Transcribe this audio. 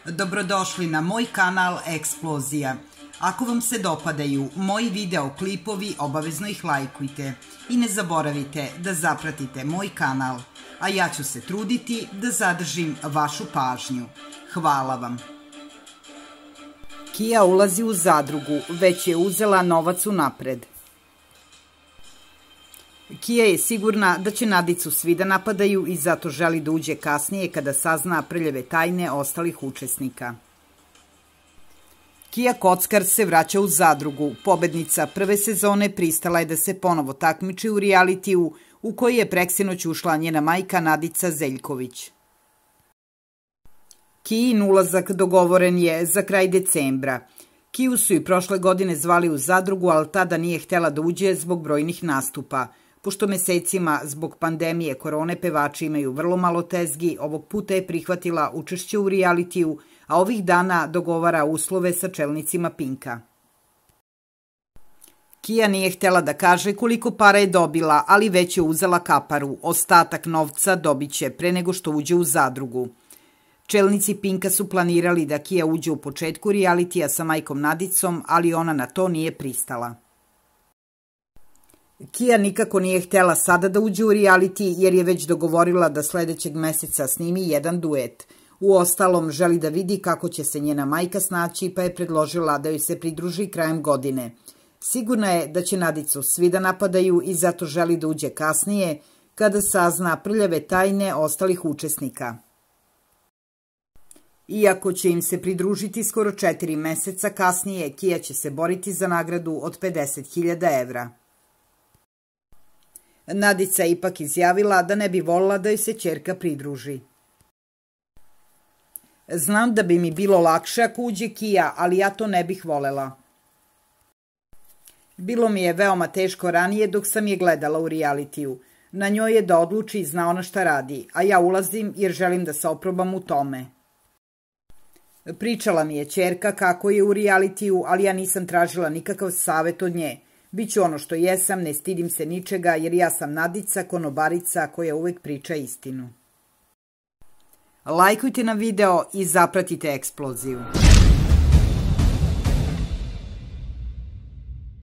Dobrodošli na moj kanal Eksplozija. Ako vam se dopadaju moji videoklipovi, obavezno ih lajkujte i ne zaboravite da zapratite moj kanal, a ja ću se truditi da zadržim vašu pažnju. Hvala vam. Kia ulazi u zadrugu, već je uzela novac unapred. Kia je sigurna da će Nadicu svi da napadaju i zato želi da uđe kasnije kada sazna prljave tajne ostalih učesnika. Kia Kockar se vraća u zadrugu. Pobednica prve sezone pristala je da se ponovo takmiči u realitiju u koji je preksinoć ušla njena majka Nadica Zeljković. Kijin ulazak dogovoren je za kraj decembra. Kiju su i prošle godine zvali u zadrugu, ali tada nije htela da uđe zbog brojnih nastupa. Pošto mesecima zbog pandemije korone pevači imaju vrlo malo tezgi, ovog puta je prihvatila učešće u realitiju, a ovih dana dogovara uslove sa čelnicima Pinka. Kia nije htela da kaže koliko para je dobila, ali već je uzela kaparu. Ostatak novca dobit će pre nego što uđe u zadrugu. Čelnici Pinka su planirali da Kia uđe u početku realitija sa majkom Nadicom, ali ona na to nije pristala. Kia nikako nije htela sada da uđe u reality jer je već dogovorila da sledećeg meseca snimi jedan duet. Uostalom, želi da vidi kako će se njena majka snaći, pa je predložila da joj se pridruži krajem godine. Sigurna je da će Nadicu svi da napadaju i zato želi da uđe kasnije, kada sazna prljave tajne ostalih učesnika. Iako će im se pridružiti skoro 4 meseca kasnije, Kia će se boriti za nagradu od 50.000 evra. Nadica je ipak izjavila da ne bi volila da joj se ćerka pridruži. Znam da bi mi bilo lakše ako uđe Kia, ali ja to ne bih volela. Bilo mi je veoma teško ranije dok sam je gledala u realitiju. Na njoj je da odluči i zna ona šta radi, a ja ulazim jer želim da se oprobam u tome. Pričala mi je ćerka kako je u realitiju, ali ja nisam tražila nikakav savet od nje. Biću ono što jesam, ne stidim se ničega jer ja sam Nadica, konobarica koja uvek priča istinu. Lajkujte na video i zapratite Eksploziju.